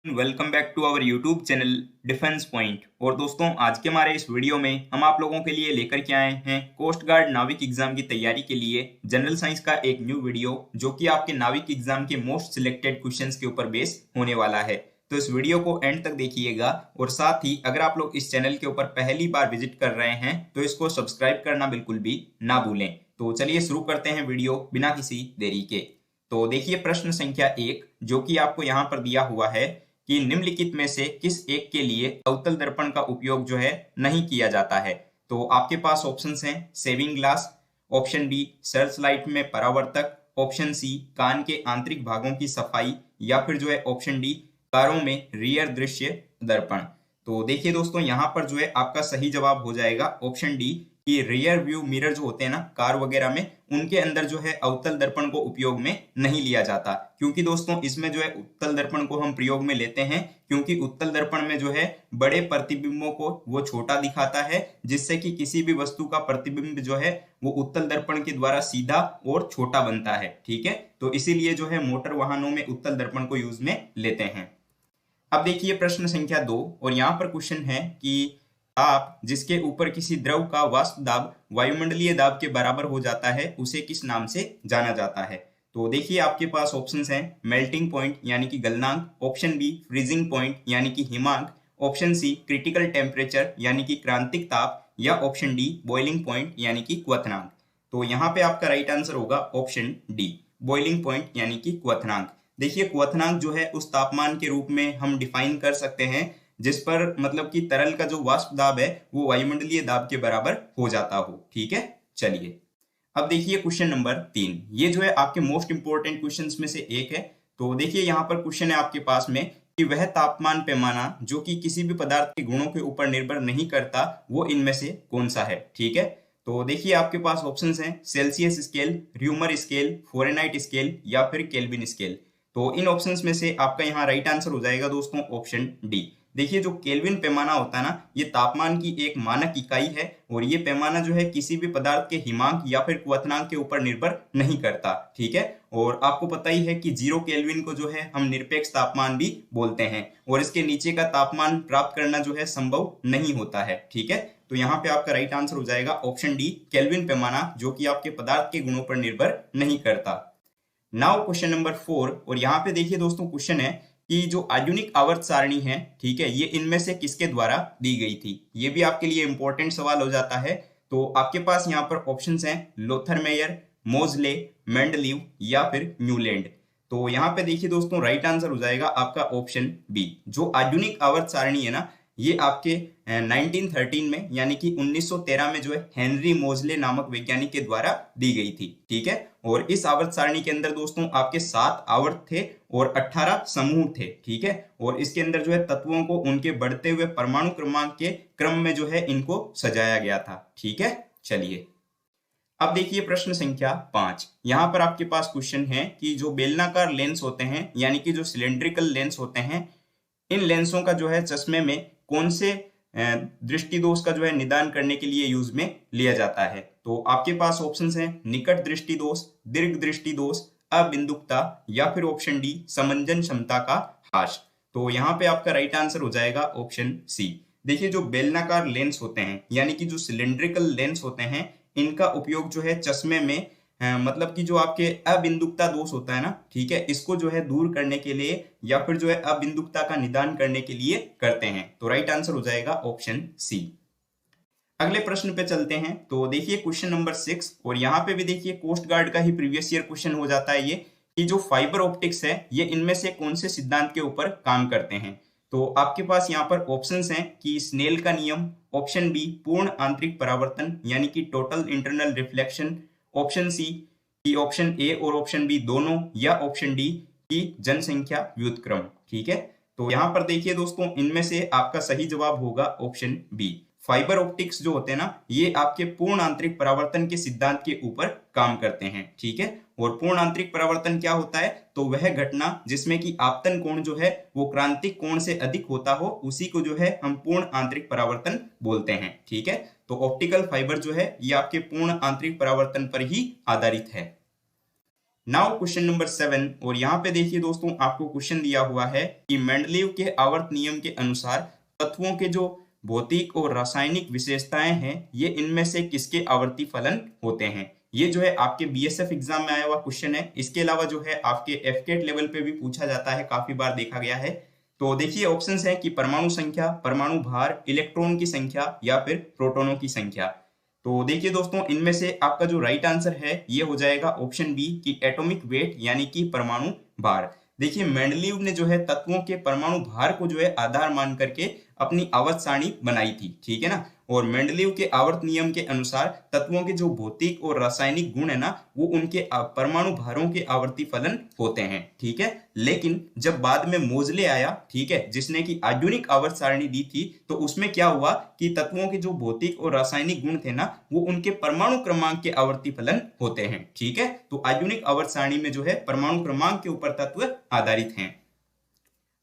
Welcome back to our YouTube channel defence point. और दोस्तों, आज के हमारे इस वीडियो में हम आप लोगों के लिए लेकर के आए हैं कोस्ट गार्ड नाविक एग्जाम की तैयारी के लिए जनरल साइंस का एक न्यू वीडियो, जो कि आपके नाविक एग्जाम के मोस्ट सिलेक्टेड क्वेश्चंस के ऊपर बेस होने वाला है। तो इस वीडियो को एंड तक देखिएगा। और साथ ही अगर आप लोग इस चैनल के ऊपर पहली बार विजिट कर रहे हैं तो इसको सब्सक्राइब करना बिल्कुल भी ना भूलें। तो चलिए शुरू करते हैं वीडियो बिना किसी देरी के। तो देखिए प्रश्न संख्या 1, जो कि आपको यहाँ पर दिया हुआ है कि निम्नलिखित में से किस एक के लिए अवतल दर्पण का उपयोग जो है नहीं किया जाता है। तो आपके पास ऑप्शंस हैं saving glass, option b search light में परावर्तक, ऑप्शन सी कान के आंतरिक भागों की सफाई, या फिर जो है ऑप्शन डी कारों में रियर दृश्य दर्पण। तो देखिए दोस्तों, यहाँ पर जो है आपका सही जवाब हो जाएगा ऑप्शन डी कि रियर व्यू मिरर जो होते हैं ना कार वगैरह में, उनके अंदर जो है अवतल दर्पण को उपयोग में नहीं लिया जाता। क्योंकि दोस्तों इसमें जो है उत्तल दर्पण को हम प्रयोग में लेते हैं क्योंकि उत्तल दर्पण में जो है बड़े प्रतिबिंबों को वो छोटा दिखाता है, जिससे कि किसी भी वस्तु का प्रतिबिंब जो है वो उत्तल दर्पण के द्वारा सीधा और छोटा बनता है। ठीक है, तो इसीलिए जो है मोटर वाहनों में उत्तल दर्पण को यूज में लेते हैं। अब देखिए प्रश्न संख्या 2, और यहाँ पर क्वेश्चन है कि ताप जिसके ऊपर किसी द्रव का वाष्प दाब वायुमंडलीय दाब के बराबर हो जाता है उसे किस नाम से जाना जाता है। तो देखिए आपके पास ऑप्शंस हैं मेल्टिंग पॉइंट यानी कि गलनांक, ऑप्शन बी फ्रीजिंग पॉइंट यानी कि हिमांक, ऑप्शन सी क्रिटिकल टेम्परेचर यानी कि क्रांतिक ताप, या ऑप्शन डी बॉइलिंग पॉइंट यानी कि क्वथनांक। तो यहाँ पे आपका राइट आंसर होगा ऑप्शन डी बॉइलिंग पॉइंट यानी कि क्वथनांक। देखिए क्वथनांक जो है उस तापमान के रूप में हम डिफाइन कर सकते हैं जिस पर मतलब कि तरल का जो वाष्प दाब है वो वायुमंडलीय दाब के बराबर हो जाता हो। ठीक है, चलिए अब देखिए क्वेश्चन नंबर 3, ये जो है आपके मोस्ट इंपोर्टेंट क्वेश्चंस में से एक है। तो देखिए यहाँ पर क्वेश्चन है आपके पास में कि वह तापमान पैमाना जो कि किसी भी पदार्थ के गुणों के ऊपर निर्भर नहीं करता वो इनमें से कौन सा है। ठीक है, तो देखिए आपके पास ऑप्शंस हैं Celsius scale, rumour scale, Fahrenheit scale, या फिर केल्विन स्केल। तो इन ऑप्शंस में से आपका यहाँ राइट आंसर हो जाएगा दोस्तों ऑप्शन डी। देखिए जो केल्विन पैमाना होता है ना, ये तापमान की एक मानक इकाई है और ये पैमाना जो है किसी भी पदार्थ के हिमांक या फिर क्वथनांक के ऊपर निर्भर नहीं करता। ठीक है, और आपको पता ही है कि 0 केल्विन को जो है हम निरपेक्ष तापमान भी बोलते हैं और इसके नीचे का तापमान प्राप्त करना जो है संभव नहीं होता है। ठीक है, तो यहाँ पे आपका राइट आंसर हो जाएगा ऑप्शन डी केल्विन पैमाना, जो कि आपके पदार्थ के गुणों पर निर्भर नहीं करता। नाउ क्वेश्चन नंबर 4, और यहाँ पे देखिए दोस्तों क्वेश्चन है कि जो आधुनिक आवर्त सारणी है, ठीक है, ये इनमें से किसके द्वारा दी गई थी। ये भी आपके लिए इंपॉर्टेंट सवाल हो जाता है। तो आपके पास यहाँ पर ऑप्शंस हैं लोथर मेयर, मोजले, मेंडलीव, या फिर न्यूलैंड। तो यहाँ पे देखिए दोस्तों राइट आंसर हो जाएगा आपका ऑप्शन बी। जो आधुनिक आवर्त सारणी है ना, ये आपके 1913 में यानी कि 1913 में जो है हेनरी मोजले नामक वैज्ञानिक के द्वारा दी गई थी। ठीक है, और इस आवर्त सारणी के अंदर दोस्तों आपके 7 आवर्त थे और 18 समूह थे। ठीक है, और इसके अंदर जो है तत्वों को उनके बढ़ते हुए परमाणु क्रमांक के क्रम में जो है इनको सजाया गया था। ठीक है, चलिए अब देखिए प्रश्न संख्या 5। यहाँ पर आपके पास क्वेश्चन है कि जो बेलनाकार लेंस होते हैं यानी कि जो सिलेंड्रिकल लेंस होते हैं, इन लेंसों का जो है चश्मे में कौन से दृष्टि दोष का जो है निदान करने के लिए यूज में लिया जाता है। तो आपके पास ऑप्शंस हैं निकट दृष्टि दोष, दीर्घ दृष्टि दोष, अबिंदुकता, या फिर ऑप्शन डी समंजन क्षमता का ह्रास। तो यहाँ पे आपका राइट आंसर हो जाएगा ऑप्शन सी। देखिए जो बेलनाकार लेंस होते हैं यानी कि जो सिलेंड्रिकल लेंस होते हैं, इनका उपयोग जो है चश्मे में मतलब कि जो आपके अबिंदुकता दोष होता है ना, ठीक है, इसको जो है दूर करने के लिए या फिर जो है अबिंदुकता का निदान करने के लिए करते हैं। तो राइट आंसर हो जाएगा ऑप्शन सी। अगले प्रश्न पे चलते हैं। तो देखिए क्वेश्चन नंबर 6, और यहाँ पे भी देखिए कोस्ट गार्ड का ही प्रीवियस ईयर क्वेश्चन हो जाता है ये कि जो फाइबर ऑप्टिक्स है ये इनमें से कौन से सिद्धांत के ऊपर काम करते हैं। तो आपके पास यहाँ पर ऑप्शंस हैं कि स्नेल का नियम, ऑप्शन बी पूर्ण आंतरिक परावर्तन यानी कि total internal reflection, option c की ऑप्शन ए और ऑप्शन बी दोनों, या ऑप्शन डी की जनसंख्या व्युत्क्रम। ठीक है, तो यहाँ पर देखिए दोस्तों इनमें से आपका सही जवाब होगा ऑप्शन बी। फाइबर ऑप्टिक्स जो होते हैं ना, ये आपके पूर्ण आंतरिक परावर्तन के सिद्धांत के ऊपर काम करते हैं। ठीक है, और पूर्ण आंतरिक परावर्तन क्या होता है, तो वह घटना जिसमें कि आपतन कोण जो है वो क्रांतिक कोण से अधिक होता हो, उसी को जो है हम पूर्ण आंतरिक परावर्तन बोलते हैं। ठीक है, तो ऑप्टिकल फाइबर जो है ये आपके पूर्ण आंतरिक परावर्तन पर ही आधारित है। नाउ क्वेश्चन नंबर 7, और यहाँ पे देखिए दोस्तों आपको क्वेश्चन दिया हुआ है कि मेंडलीव के आवर्त नियम के अनुसार तत्वों के जो भौतिक और रासायनिक विशेषताएं हैं ये इनमें से किसके आवर्ती फलन होते हैं। ये जो है आपके बीएसएफ एग्जाम में आया हुआ क्वेश्चन है। इसके अलावा जो है आपके एफकेट लेवल पे भी पूछा जाता है, काफी बार देखा गया है। तो देखिए ऑप्शंस हैं कि परमाणु संख्या, परमाणु भार, इलेक्ट्रॉन की संख्या या फिर प्रोटॉनों की संख्या। तो देखिए दोस्तों इनमें से आपका जो राइट आंसर है ये हो जाएगा ऑप्शन बी की एटॉमिक वेट यानी कि परमाणु भार। देखिए मेंडलीव ने जो है तत्वों के परमाणु भार को जो है आधार मान करके अपनी आवर्त सारणी बनाई थी, ठीक है ना। और मेंडलीव के आवर्त नियम के अनुसार तत्वों के जो भौतिक और रासायनिक गुण है ना वो उनके परमाणु भारों के आवर्ती फलन होते हैं, ठीक है। लेकिन जब बाद में मोजले आया, ठीक है, जिसने की आधुनिक आवर्त सारणी दी थी, तो उसमें क्या हुआ कि तत्वों के जो भौतिक और रासायनिक गुण थे ना वो उनके परमाणु क्रमांक के आवर्ती फलन होते हैं, ठीक है। तो आधुनिक आवर्त सारणी में जो है परमाणु क्रमांक के ऊपर तत्व आधारित हैं।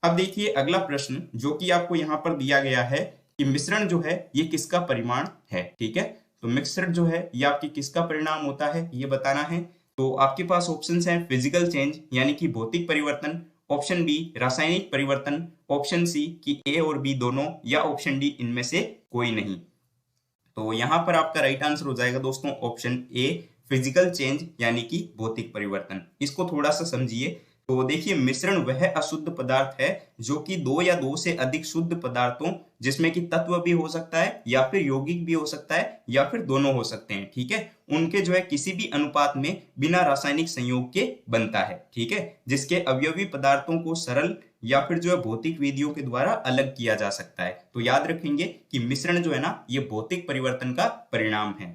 अब देखिए अगला प्रश्न जो कि आपको यहाँ पर दिया गया है कि मिश्रण जो है ये किसका परिमाण है, ठीक है। तो मिश्रण जो है ये आपकी किसका परिणाम होता है ये बताना है। तो आपके पास ऑप्शंस हैं फिजिकल चेंज यानी कि भौतिक परिवर्तन, ऑप्शन बी रासायनिक परिवर्तन, ऑप्शन सी कि ए और बी दोनों, या ऑप्शन डी इनमें से कोई नहीं। तो यहाँ पर आपका राइट आंसर हो जाएगा दोस्तों ऑप्शन ए फिजिकल चेंज यानी कि भौतिक परिवर्तन। इसको थोड़ा सा समझिए। तो देखिए मिश्रण वह अशुद्ध पदार्थ है जो कि दो या दो से अधिक शुद्ध पदार्थों जिसमें कि तत्व भी हो सकता है या फिर यौगिक भी हो सकता है या फिर दोनों हो सकते हैं, ठीक है, उनके जो है किसी भी अनुपात में बिना रासायनिक संयोग के बनता है, ठीक है, जिसके अवयवी पदार्थों को सरल या फिर जो है भौतिक विधियों के द्वारा अलग किया जा सकता है। तो याद रखेंगे कि मिश्रण जो है ना ये भौतिक परिवर्तन का परिणाम है।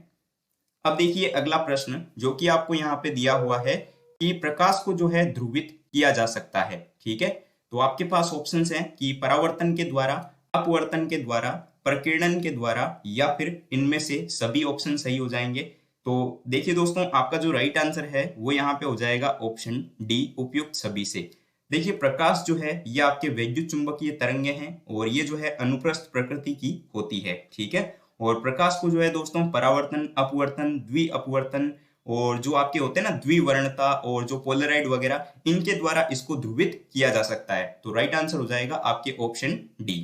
अब देखिए अगला प्रश्न जो कि आपको यहाँ पे दिया हुआ है कि प्रकाश को जो है ध्रुवित किया जा सकता है, ठीक है। तो आपके पास ऑप्शंस हैं कि परावर्तन के द्वारा, अपवर्तन के द्वारा, प्रकीर्णन के द्वारा या फिर इनमें से सभी ऑप्शन सही हो जाएंगे। तो देखिए दोस्तों आपका जो राइट आंसर है वो यहाँ पे हो जाएगा ऑप्शन डी उपयुक्त सभी से। देखिए प्रकाश जो है ये आपके वैद्युत चुंबकीय तरंगे हैं और ये जो है अनुप्रस्थ प्रकृति की होती है, ठीक है। और प्रकाश को जो है दोस्तों परावर्तन, अपवर्तन, द्वि अपवर्तन और जो आपके होते हैं ना द्विवर्णता और जो पोलराइड वगैरह इनके द्वारा इसको ध्रुवित किया जा सकता है। तो राइट आंसर हो जाएगा आपके ऑप्शन डी।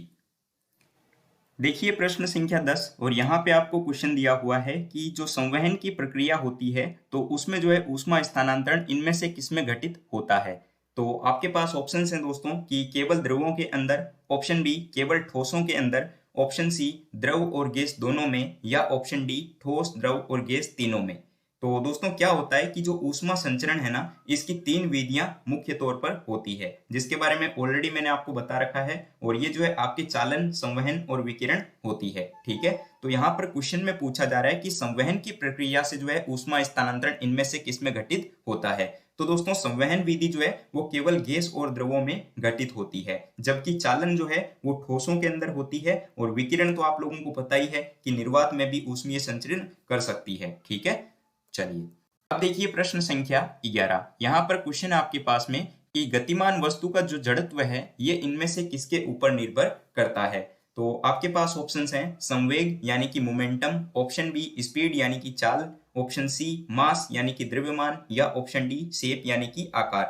देखिए प्रश्न संख्या 10, और यहाँ पे आपको क्वेश्चन दिया हुआ है कि जो संवहन की प्रक्रिया होती है तो उसमें जो है ऊष्मा स्थानांतरण इनमें से किसमें घटित होता है। तो आपके पास ऑप्शन हैं दोस्तों कि केवल द्रवों के अंदर, ऑप्शन बी केवल ठोसों के अंदर, ऑप्शन सी द्रव और गैस दोनों में, या ऑप्शन डी ठोस, द्रव और गैस तीनों में। तो दोस्तों क्या होता है कि जो ऊष्मा संचरण है ना इसकी तीन विधियां मुख्य तौर पर होती है जिसके बारे में ऑलरेडी मैंने आपको बता रखा है, और ये जो है आपके चालन, संवहन और विकिरण होती है, ठीक है। तो यहाँ पर क्वेश्चन में पूछा जा रहा है कि संवहन की प्रक्रिया से जो है ऊष्मा स्थानांतरण इनमें से किसमें घटित होता है। तो दोस्तों संवहन विधि जो है वो केवल गैस और द्रवों में घटित होती है, जबकि चालन जो है वो ठोसों के अंदर होती है, और विकिरण तो आप लोगों को पता ही है कि निर्वात में भी ऊष्मीय संचरण कर सकती है, ठीक है। चलिए अब देखिए प्रश्न संख्या 11। यहाँ पर क्वेश्चन आपके पास में कि गतिमान वस्तु का जो जड़त्व है ये इनमें से किसके ऊपर निर्भर करता है। तो आपके पास ऑप्शंस हैं संवेग यानी कि मोमेंटम, ऑप्शन बी स्पीड यानी कि चाल, ऑप्शन सी मास यानी कि द्रव्यमान, या ऑप्शन डी शेप यानी कि आकार।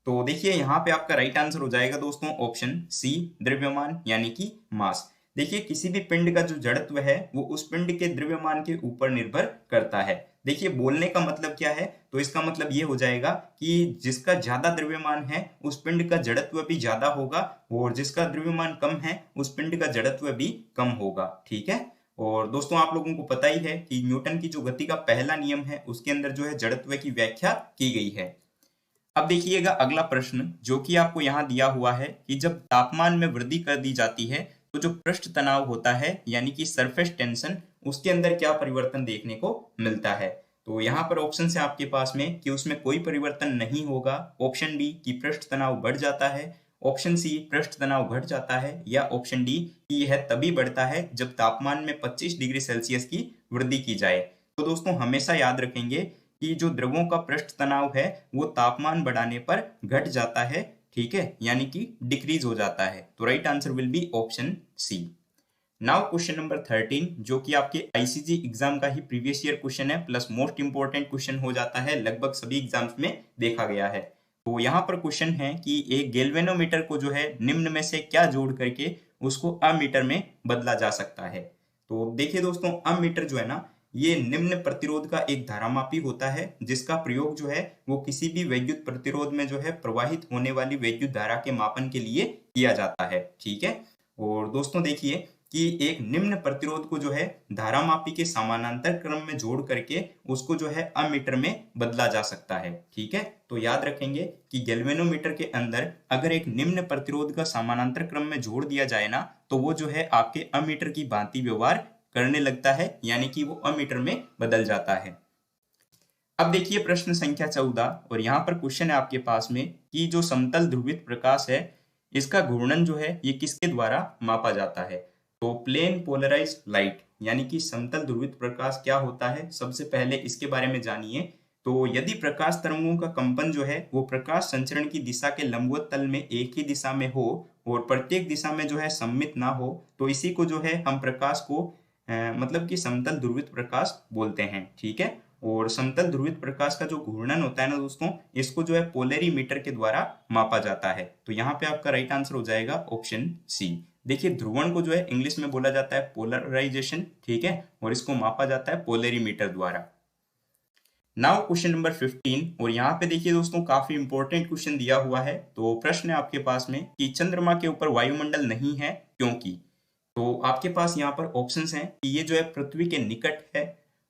तो देखिए यहाँ पे आपका राइट आंसर हो जाएगा दोस्तों ऑप्शन सी द्रव्यमान यानी कि मास। देखिए किसी भी पिंड का जो जड़त्व है वो उस पिंड के द्रव्यमान के ऊपर निर्भर करता है। देखिए बोलने का मतलब क्या है, तो इसका मतलब ये हो जाएगा कि जिसका ज्यादा द्रव्यमान है उस पिंड का जड़त्व भी ज्यादा होगा, और जिसका द्रव्यमान कम है उस पिंड का जड़त्व भी कम होगा, ठीक है। और दोस्तों आप लोगों को पता ही है कि न्यूटन की जो गति का पहला नियम है उसके अंदर जो है जड़त्व की व्याख्या की गई है। अब देखिएगा अगला प्रश्न जो कि आपको यहाँ दिया हुआ है कि जब तापमान में वृद्धि कर दी जाती है तो जो पृष्ठ तनाव होता है यानी कि सरफेस टेंशन, उसके अंदर क्या परिवर्तन देखने को मिलता है। तो यहाँ पर ऑप्शन है आपके पास में कि उसमें कोई परिवर्तन नहीं होगा, ऑप्शन बी कि पृष्ठ तनाव बढ़ जाता है, ऑप्शन सी पृष्ठ तनाव घट जाता है, या ऑप्शन डी कि यह तभी बढ़ता है जब तापमान में 25 डिग्री सेल्सियस की वृद्धि की जाए। तो दोस्तों हमेशा याद रखेंगे कि जो द्रवों का पृष्ठ तनाव है वो तापमान बढ़ाने पर घट जाता है, ठीक है, यानी कि डिक्रीज हो जाता है। तो right answer will be option c. Now question number 13 जो कि आपके आईसीजी एग्जाम का ही प्रीवियस ईयर क्वेश्चन है प्लस मोस्ट इंपोर्टेंट क्वेश्चन हो जाता है, लगभग सभी एग्जाम्स में देखा गया है। तो यहाँ पर क्वेश्चन है कि एक गैल्वेनोमीटर को जो है निम्न में से क्या जोड़ करके उसको अमीटर में बदला जा सकता है। तो देखिए दोस्तों, अमीटर जो है ना, ये निम्न प्रतिरोध का एक धारामापी होता है जिसका प्रयोग जो है वो किसी भी वैद्युत प्रतिरोध में जो है प्रवाहित होने वाली वैद्युत धारा के मापन के लिए किया जाता है। ठीक है। और दोस्तों देखिए कि एक निम्न प्रतिरोध को जो है धारामापी के समानांतर क्रम में जोड़ करके उसको जो है अमीटर में बदला जा सकता है। ठीक है। तो याद रखेंगे कि गैल्वेनोमीटर के अंदर अगर एक निम्न प्रतिरोध का समानांतर क्रम में जोड़ दिया जाए ना, तो वो जो है आपके अमीटर की भांति व्यवहार करने लगता है, यानी कि वो अमीटर में बदल जाता है। अब देखिए प्रश्न संख्या 14 और यहाँ पर क्वेश्चन है आपके पास में कि जो समतल ध्रुवित प्रकाश है इसका घूर्णन जो है ये किसके द्वारा मापा जाता है। तो प्लेन पोलराइज लाइट यानी कि समतल ध्रुवित प्रकाश क्या होता है, सबसे पहले इसके बारे में जानिए। तो यदि प्रकाश तरंगों का कंपन जो है वो प्रकाश संचरण की दिशा के लंबवत तल में एक ही दिशा में हो और प्रत्येक दिशा में जो है सम्मित ना हो, तो इसी को जो है हम प्रकाश को मतलब कि समतल ध्रुवित प्रकाश बोलते हैं। ठीक है। और समतल ध्रुवित प्रकाश का जो घूर्णन होता है ना दोस्तों, इसको जो है पोलरीमीटर के द्वारा मापा जाता है। तो यहाँ पे आपका राइट आंसर हो जाएगा ऑप्शन सी। देखिए ध्रुवण को जो है इंग्लिश में बोला जाता है पोलराइजेशन। ठीक है। और इसको मापा जाता है पोलरीमीटर द्वारा। नाउ क्वेश्चन नंबर 15 और यहाँ पे देखिए दोस्तों काफी इंपॉर्टेंट क्वेश्चन दिया हुआ है। तो प्रश्न है आपके पास में कि चंद्रमा के ऊपर वायुमंडल नहीं है क्योंकि। तो आपके पास यहाँ पर ऑप्शंस हैं कि ये जो है पृथ्वी के निकट है,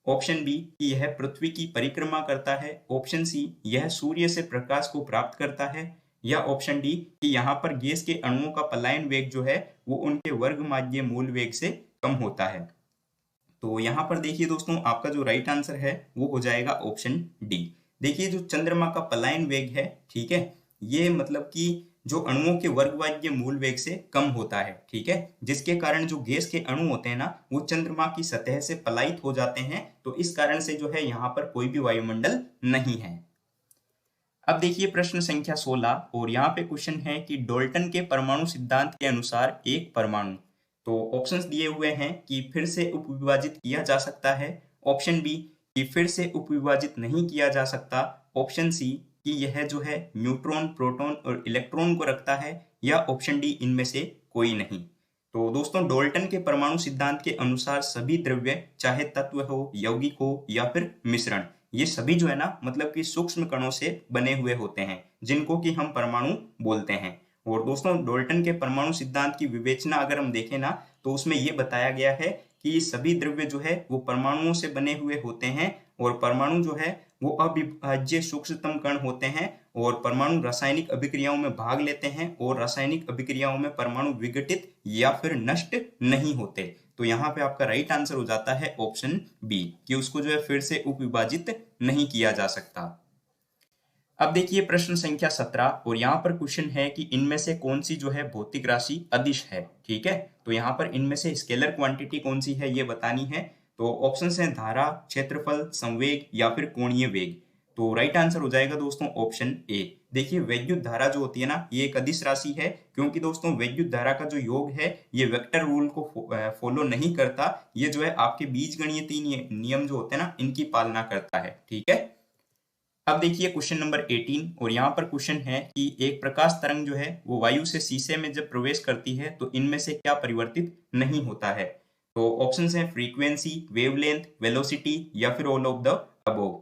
ऑप्शन बी कि यह पृथ्वी की परिक्रमा करता है, ऑप्शन सी यह सूर्य से प्रकाश को प्राप्त करता है, या ऑप्शन डी कि यहाँ पर गैस के अणुओं का पलायन वेग जो है वो उनके वर्गमाध्य मूल वेग से कम होता है। तो यहाँ पर देखिए दोस्तों आपका जो राइट आंसर है वो हो जाएगा ऑप्शन डी। देखिए जो चंद्रमा का पलायन वेग है, ठीक है, ये मतलब कि जो अणुओं के वर्गवाज्य मूल वेग से कम होता है। ठीक है। जिसके कारण जो गैस के अणु होते हैं ना वो चंद्रमा की सतह से पलायित हो जाते हैं। तो इस कारण से जो है यहाँ पर कोई भी वायुमंडल नहीं है। अब देखिए प्रश्न संख्या 16 और यहाँ पे क्वेश्चन है कि डाल्टन के परमाणु सिद्धांत के अनुसार एक परमाणु। तो ऑप्शंस दिए हुए हैं कि फिर से उपविभाजित किया जा सकता है, ऑप्शन बी कि फिर से उपविभाजित नहीं किया जा सकता, ऑप्शन सी कि यह जो है न्यूट्रॉन, प्रोटॉन और इलेक्ट्रॉन को रखता है, या ऑप्शन डी इनमें से कोई नहीं। तो दोस्तों डाल्टन के परमाणु सिद्धांत के अनुसार सभी द्रव्य, चाहे तत्व हो, यौगिक हो या फिर मिश्रण, ये सभी जो है ना मतलब कि सूक्ष्म कणों से बने हुए होते हैं जिनको कि हम परमाणु बोलते हैं। और दोस्तों डाल्टन के परमाणु सिद्धांत की विवेचना अगर हम देखें ना तो उसमें यह बताया गया है कि सभी द्रव्य जो है वो परमाणुओं से बने हुए होते हैं और परमाणु जो है वो अविभाज्य सूक्ष्मतम कण होते हैं और परमाणु रासायनिक अभिक्रियाओं में भाग लेते हैं और रासायनिक अभिक्रियाओं में परमाणु विघटित या फिर नष्ट नहीं होते। तो यहाँ पे आपका राइट आंसर हो जाता है ऑप्शन बी कि उसको जो है फिर से उपविभाजित नहीं किया जा सकता। अब देखिए प्रश्न संख्या 17 और यहाँ पर क्वेश्चन है कि इनमें से कौन सी जो है भौतिक राशि अदिश है। ठीक है। तो यहाँ पर इनमें से स्केलर क्वांटिटी कौन सी है ये बतानी है। तो ऑप्शंस हैं धारा, क्षेत्रफल, संवेग या फिर कोणीय वेग। तो राइट आंसर हो जाएगा दोस्तों ऑप्शन ए। देखिए वैद्युत धारा जो होती है ना ये एक अदिश राशि है, क्योंकि दोस्तों वैद्युत धारा का जो योग है ये वेक्टर रूल को फॉलो नहीं करता, ये जो है आपके बीजगणितीय नियम जो होते हैं ना इनकी पालना करता है। ठीक है। अब देखिए क्वेश्चन नंबर 18 और यहाँ पर क्वेश्चन है कि एक प्रकाश तरंग जो है वो वायु से शीशे में जब प्रवेश करती है तो इनमें से क्या परिवर्तित नहीं होता है। तो ऑप्शंस हैं फ्रीक्वेंसी, वेवलेंथ, वेलोसिटी या फिर ऑल ऑफ द अबोव।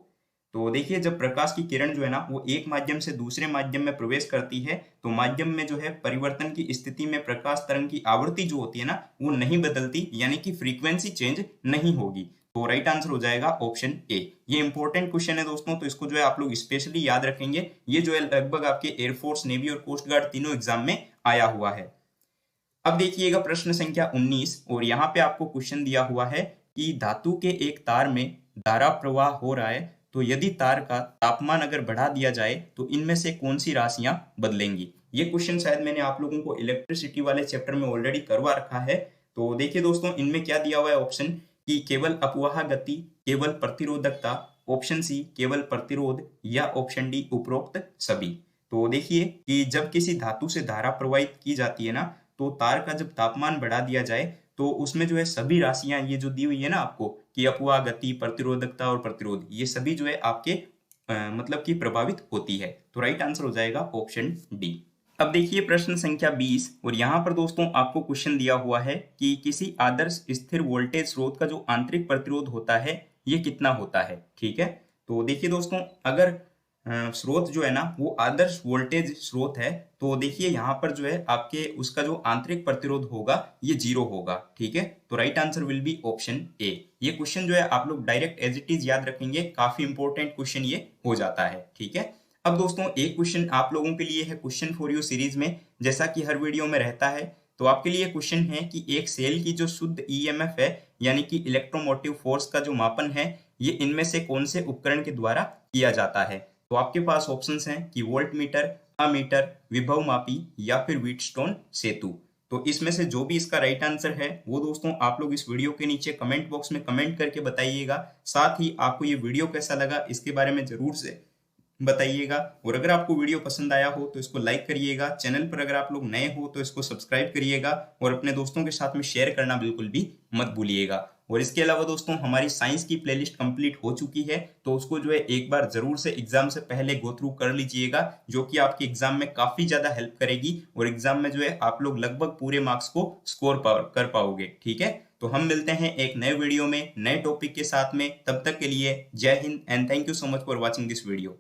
तो देखिए जब प्रकाश की किरण जो है ना वो एक माध्यम से दूसरे माध्यम में प्रवेश करती है तो माध्यम में जो है परिवर्तन की स्थिति में प्रकाश तरंग की आवृत्ति जो होती है ना वो नहीं बदलती, यानी कि फ्रीक्वेंसी चेंज नहीं होगी। तो राइट आंसर हो जाएगा ऑप्शन ए। ये इंपॉर्टेंट क्वेश्चन है दोस्तों, तो इसको जो है आप लोग स्पेशली याद रखेंगे। ये जो है लगभग आपके एयरफोर्स, नेवी और कोस्ट गार्ड तीनों एग्जाम में आया हुआ है। अब देखिएगा प्रश्न संख्या 19 और यहाँ पे आपको क्वेश्चन दिया हुआ है कि धातु के एक तार में धारा प्रवाह हो रहा है, तो यदि तार का तापमान अगर बढ़ा दिया जाए तो इनमें से कौन सी राशियां बदलेंगी। ये क्वेश्चन शायद मैंने आप लोगों को इलेक्ट्रिसिटी वाले चैप्टर में ऑलरेडी करवा रखा है। तो देखिए दोस्तों इनमें क्या दिया हुआ है ऑप्शन कि केवल अपवाह गति, केवल प्रतिरोधकता, ऑप्शन सी केवल प्रतिरोध, या ऑप्शन डी उपरोक्त सभी। तो देखिए कि जब किसी धातु से धारा प्रवाहित की जाती है ना तो तार का जब तापमान बढ़ा दिया जाए तो उसमें जो है सभी राशियां ये जो दी हुई है ना आपको कि अपवाह, गति, प्रतिरोधकता और प्रतिरोध, ये सभी जो है आपके मतलब कि प्रभावित होती है। तो राइट आंसर हो जाएगा ऑप्शन डी। अब देखिए प्रश्न संख्या 20, और यहाँ पर दोस्तों आपको क्वेश्चन दिया हुआ है कि किसी आदर्श स्थिर वोल्टेज स्रोत का जो आंतरिक प्रतिरोध होता है ये कितना होता है। ठीक है, तो देखिए दोस्तों, अगर स्रोत जो है ना वो आदर्श वोल्टेज स्रोत है तो देखिए यहाँ पर जो है आपके उसका जो आंतरिक प्रतिरोध होगा ये 0 होगा। ठीक है, तो right answer will be option A. ये क्वेश्चन जो है आप लोग डायरेक्ट एज इट इज याद रखेंगे, काफी इंपॉर्टेंट क्वेश्चन ये हो जाता है। ठीक है, अब दोस्तों एक क्वेश्चन आप लोगों के लिए है क्वेश्चन फॉर यू सीरीज में, जैसा कि हर वीडियो में रहता है। तो आपके लिए क्वेश्चन है कि एक सेल की जो शुद्ध ईएमएफ है यानी कि इलेक्ट्रोमोटिव फोर्स का जो मापन है ये इनमें से कौन से उपकरण के द्वारा किया जाता है। तो आपके पास ऑप्शंस हैं कि वोल्ट मीटर, अमीटर, विभव मापी या फिर व्हीटस्टोन सेतु। तो इसमें से जो भी इसका राइट आंसर है वो दोस्तों आप लोग इस वीडियो के नीचे कमेंट बॉक्स में कमेंट करके बताइएगा। साथ ही आपको ये वीडियो कैसा लगा इसके बारे में जरूर से बताइएगा, और अगर आपको वीडियो पसंद आया हो तो इसको लाइक करिएगा। चैनल पर अगर आप लोग नए हो तो इसको सब्सक्राइब करिएगा और अपने दोस्तों के साथ में शेयर करना बिल्कुल भी मत भूलिएगा। और इसके अलावा दोस्तों हमारी साइंस की प्लेलिस्ट कंप्लीट हो चुकी है, तो उसको जो है एक बार जरूर से एग्जाम से पहले गो थ्रू कर लीजिएगा, जो कि आपके एग्जाम में काफी ज्यादा हेल्प करेगी और एग्जाम में जो है आप लोग लगभग पूरे मार्क्स को स्कोर कर पाओगे। ठीक है, तो हम मिलते हैं एक नए वीडियो में नए टॉपिक के साथ में। तब तक के लिए जय Hind and thank you so much for watching this video.